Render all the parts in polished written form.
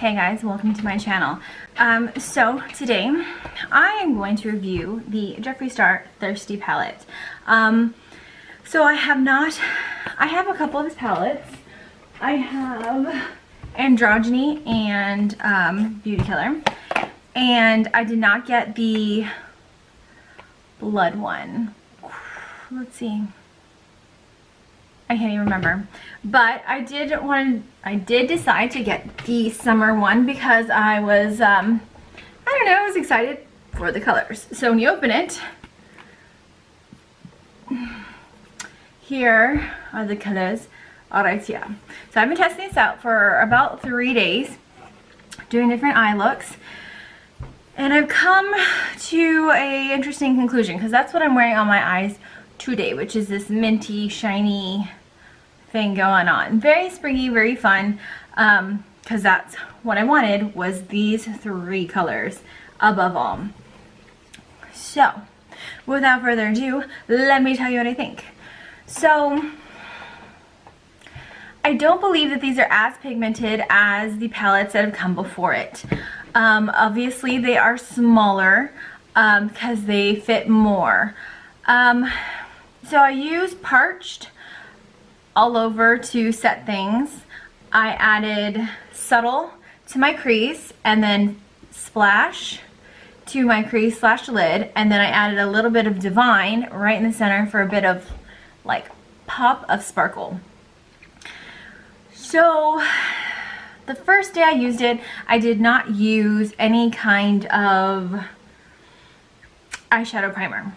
Hey guys, welcome to my channel. So today I am going to review the Jeffree Star Thirsty palette. So I have a couple of his palettes. I have Androgyny and Beauty Killer, and I did not get the blood one. Let's see. I can't even remember, but I did decide to get the summer one because I was, I don't know, I was excited for the colors. So when you open it, here are the colors right here. So I've been testing this out for about 3 days, doing different eye looks, and I've come to a interesting conclusion because that's what I'm wearing on my eyes today, which is this minty, shiny thing going on. Very springy, very fun, because that's what I wanted, was these 3 colors above all. So without further ado, let me tell you what I think. So I don't believe that these are as pigmented as the palettes that have come before it. Obviously they are smaller because they fit more. So I use Parched all over to set things. I added Subtle to my crease and then Splash to my crease slash lid, and then I added a little bit of Divine right in the center for a bit of like pop of sparkle. So the first day I used it, I did not use any kind of eyeshadow primer.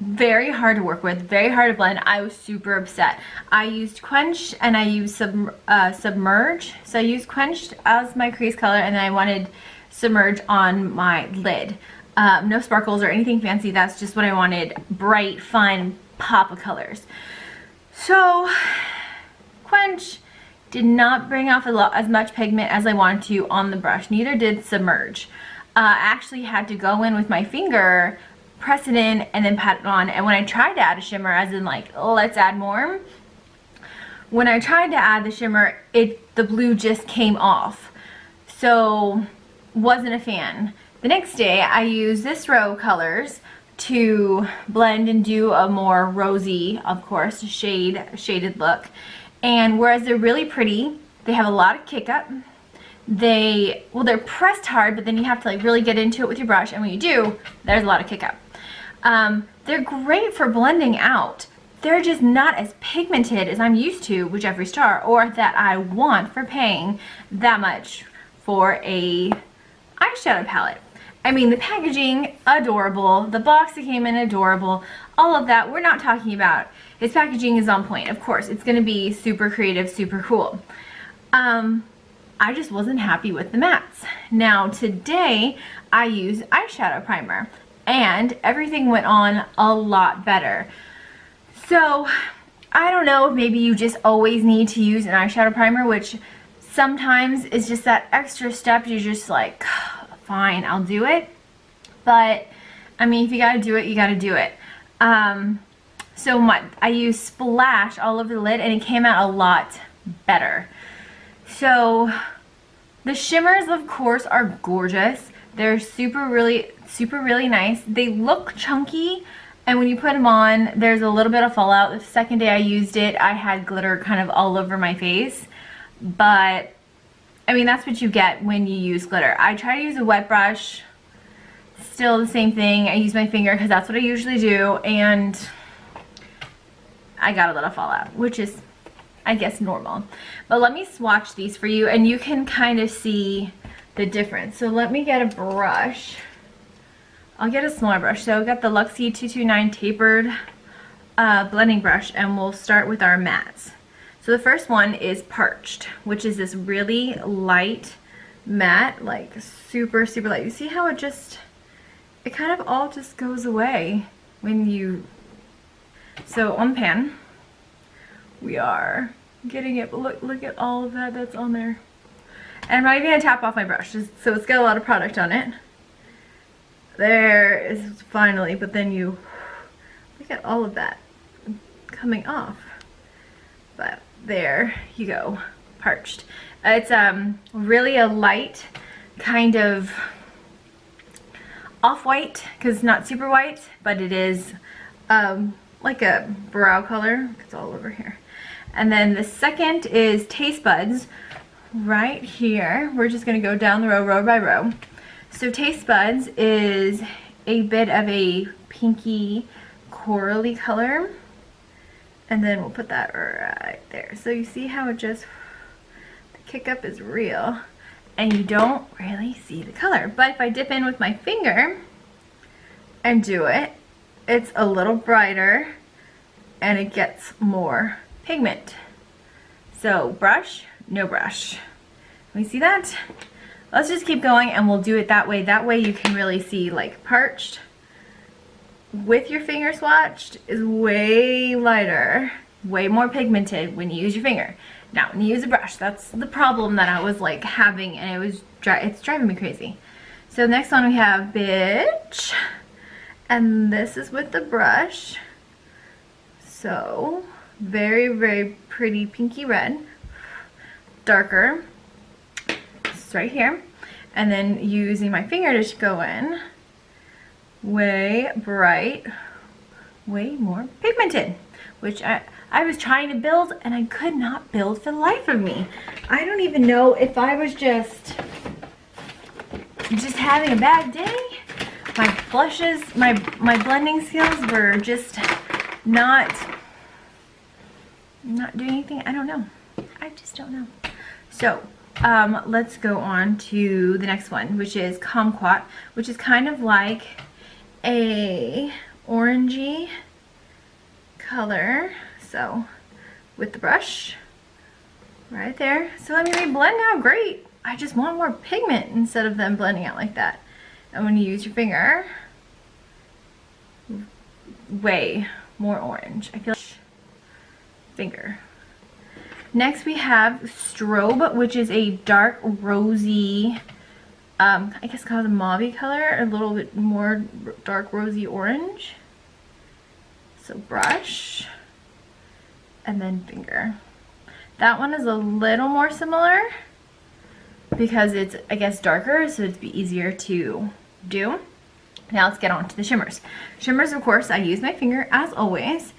Very hard to work with, very hard to blend. I was super upset. I used Quench and I used Submerge. So I used Quenched as my crease color, and then I wanted Submerge on my lid. No sparkles or anything fancy. That's just what I wanted. Bright, fun, pop of colors. So Quench did not bring off as much pigment as I wanted to on the brush. Neither did Submerge. I actually had to go in with my finger, press it in, and then pat it on. And when I tried to add a shimmer, as in like, let's add more, when I tried to add the shimmer, the blue just came off. So wasn't a fan. The next day I used this row colors to blend and do a more rosy, of course, shaded look. And whereas they're really pretty, they have a lot of kick up. They're pressed hard, but then you have to like really get into it with your brush, and when you do, there's a lot of kick up. They're great for blending out. They're just not as pigmented as I'm used to with Jeffree Star, or that I want for paying that much for a eyeshadow palette. I mean, the packaging, adorable. The box that came in, adorable. All of that, we're not talking about. Its packaging is on point. Of course, it's going to be super creative, super cool. I just wasn't happy with the mattes. Now today I used eyeshadow primer and everything went on a lot better. So I don't know if maybe you just always need to use an eyeshadow primer, which sometimes is just that extra step. You're just like, fine, I'll do it. But I mean, if you gotta do it, you gotta do it. So I used Splash all over the lid, and it came out a lot better. So the shimmers, of course, are gorgeous. They're really nice. They look chunky, and when you put them on, there's a little bit of fallout. The second day I used it, I had glitter kind of all over my face. But I mean, that's what you get when you use glitter. I try to use a wet brush. Still the same thing. I use my finger because that's what I usually do, and I got a little fallout, which is, I guess, normal. But let me swatch these for you and you can kind of see the difference. So let me get a brush. I'll get a smaller brush. So I've got the Luxie 229 tapered blending brush, and we'll start with our mattes. So the first one is Parched, which is this really light matte, like super light. You see how it kind of all just goes away when you, so on the pan, we are getting it, but look at all of that that's on there. And I'm not even gonna tap off my brush, so it's got a lot of product on it. There is finally, but then you look at all of that coming off. But there you go, Parched. It's really a light kind of off-white, because it's not super white, but it is like a brow color. It's all over here. And then the second is Taste Buds right here. We're just gonna go down the row by row. So Taste Buds is a bit of a pinky corally color. And then we'll put that right there. So you see how it just, the kick up is real. And you don't really see the color. But if I dip in with my finger and do it, it's a little brighter and it gets more pigment. So brush, no brush. Can we see that? Let's just keep going and we'll do it that way. That way you can really see, like, parched with your finger swatched is way lighter, way more pigmented when you use your finger. Now, when you use a brush, that's the problem that I was like having, and it's driving me crazy. So next one we have Bitch, and this is with the brush. So very, very pretty pinky red, darker. It's right here, and then using my finger to go in, way bright, way more pigmented, which I was trying to build and I could not build for the life of me. I don't even know if I was just having a bad day. My blushes, my blending skills were just not doing anything. I don't know. I just don't know. So let's go on to the next one, which is Kumquat, which is kind of like a orangey color. So with the brush right there. So I mean, they blend out great. I just want more pigment instead of them blending out like that. And when you use your finger, way more orange. I feel like finger. Next we have Strobe, which is a dark rosy, I guess called a mauve color, a little bit more dark rosy orange. So brush, and then finger. That one is a little more similar because it's, I guess, darker, so it'd be easier to do. Now let's get on to the shimmers. Shimmers, of course, I use my finger as always.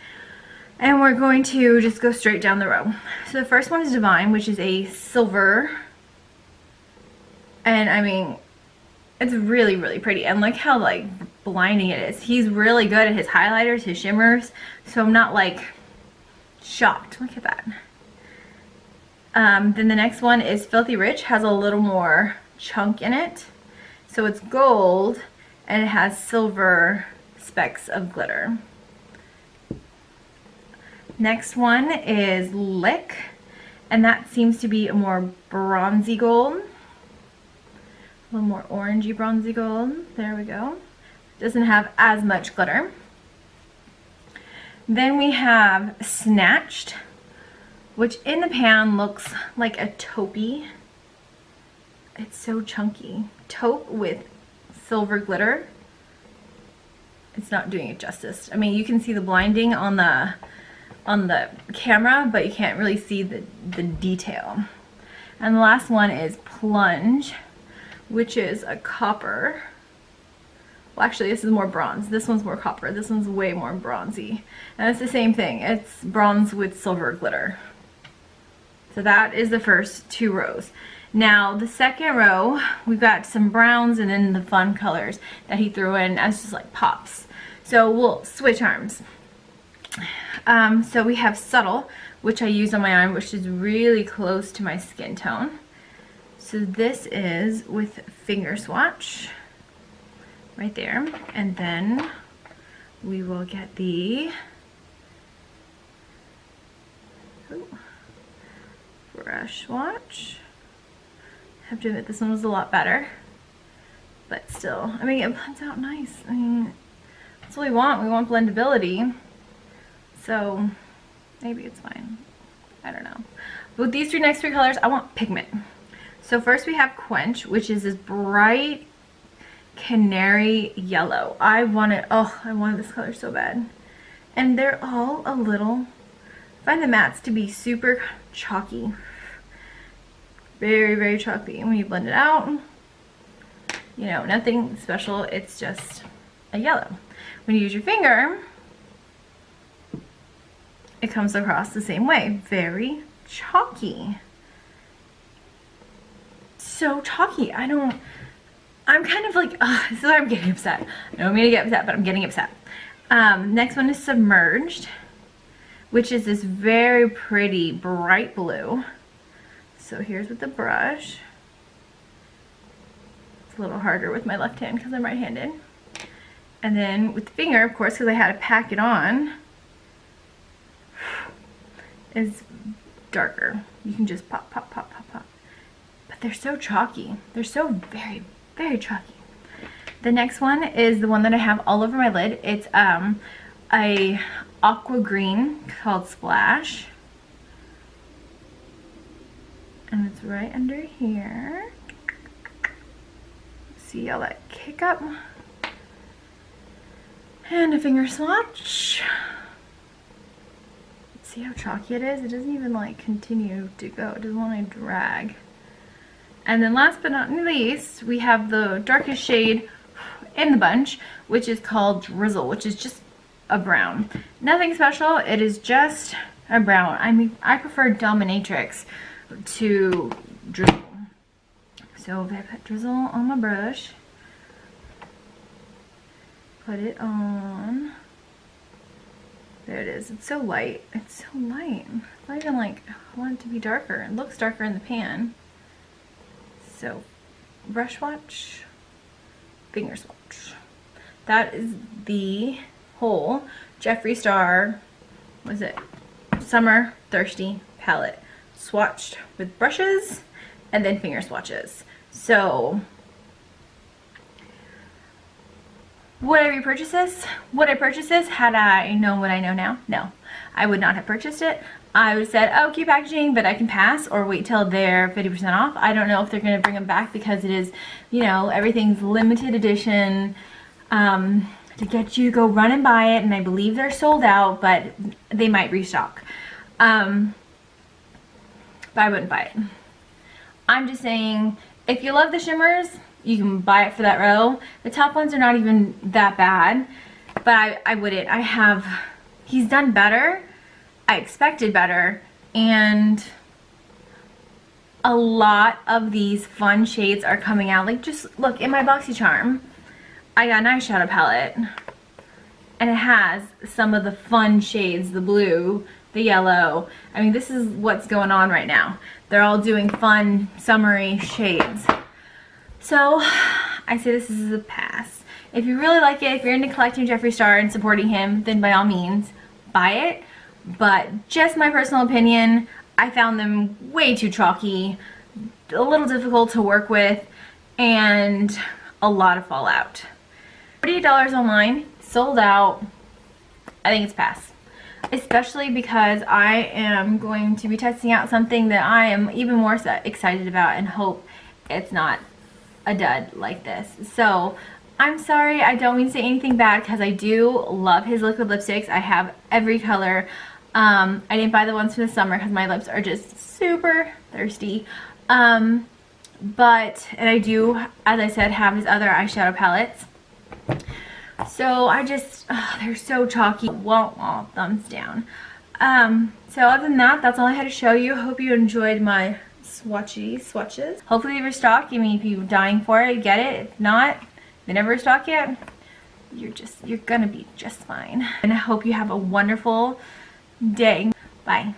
And we're going to just go straight down the row. So the first one is Divine, which is a silver. And I mean, it's really, really pretty. And look how like blinding it is. He's really good at his highlighters, his shimmers. So I'm not like shocked. Look at that. Then the next one is Filthy Rich. Has a little more chunk in it. So it's gold and it has silver specks of glitter. Next one is Lick, and that seems to be a more bronzy gold. A little more orangey bronzy gold. There we go. Doesn't have as much glitter. Then we have Snatched, which in the pan looks like a taupey. It's so chunky. Taupe with silver glitter. It's not doing it justice. I mean, you can see the blinding on the camera, but you can't really see the detail. And the last one is Plunge, which is a copper. Well, actually, this is more bronze. This one's more copper. This one's way more bronzy. And it's the same thing. It's bronze with silver glitter. So that is the first two rows. Now, the second row, we've got some browns and then the fun colors that he threw in as just like pops. So we'll switch arms. So we have Subtle, which I use on my arm, which is really close to my skin tone. So this is with finger swatch right there, and then we will get the brush swatch. I have to admit this one was a lot better, but still, I mean, it blends out nice. I mean, that's what we want. We want blendability. So maybe it's fine. I don't know. With these next three colors, I want pigment. So first we have Quench, which is this bright canary yellow. I wanted this color so bad. And they're all a little, I find the mattes to be super chalky. Very, very chalky. When you blend it out, you know, nothing special. It's just a yellow. When you use your finger, it comes across the same way. Very chalky. So chalky. I'm kind of like, this is why I'm getting upset. I don't mean to get upset, but I'm getting upset. Next one is Submerged, which is this very pretty bright blue. So here's with the brush. It's a little harder with my left hand because I'm right-handed. And then with the finger, of course, because I had to pack it on, is darker. You can just pop, pop, pop, pop, pop. But they're so chalky. They're so very, very chalky. The next one is the one that I have all over my lid. It's a aqua green called Splash. And it's right under here. See all that kick up? And a finger swatch. See how chalky it is? It doesn't even like continue to go. It doesn't want to drag. And then last but not least, we have the darkest shade in the bunch, which is called Drizzle, which is just a brown. Nothing special. It is just a brown. I mean, I prefer Dominatrix to Drizzle. So if I put Drizzle on my brush, put it on. There it is. It's so light. It's so light. It's not even like, I want it to be darker. It looks darker in the pan. So, brush swatch, finger swatch. That is the whole Jeffree Star, what is it? Summer Thirsty palette. Swatched with brushes and then finger swatches. So, would I repurchase this? Would I purchase this had I known what I know now? No, I would not have purchased it. I would have said, oh, cute packaging, but I can pass, or wait till they're 50% off. I don't know if they're going to bring them back because it is, you know, everything's limited edition to get you to go run and buy it, and I believe they're sold out, but they might restock. But I wouldn't buy it. I'm just saying, if you love the shimmers, you can buy it for that row. The top ones are not even that bad, but I wouldn't. He's done better. I expected better, and a lot of these fun shades are coming out. Like, just look, in my BoxyCharm, I got an eyeshadow palette, and it has some of the fun shades, the blue, the yellow. I mean, this is what's going on right now. They're all doing fun, summery shades. So, I say this is a pass. If you really like it, if you're into collecting Jeffree Star and supporting him, then by all means, buy it. But just my personal opinion, I found them way too chalky, a little difficult to work with, and a lot of fallout. $48 online, sold out. I think it's pass. Especially because I am going to be testing out something that I am even more excited about and hope it's not a dud like this. So, I'm sorry, I don't mean to say anything bad because I do love his liquid lipsticks. I have every color. I didn't buy the ones for the summer because my lips are just super thirsty. And I do, as I said, have his other eyeshadow palettes. So I just, they're so chalky. Wah, thumbs down. So other than that, that's all I had to show you. Hope you enjoyed my swatches. Hopefully they restock. I mean, if you're dying for it, get it. If not, they never restock yet, you're gonna be just fine. And I hope you have a wonderful day. Bye.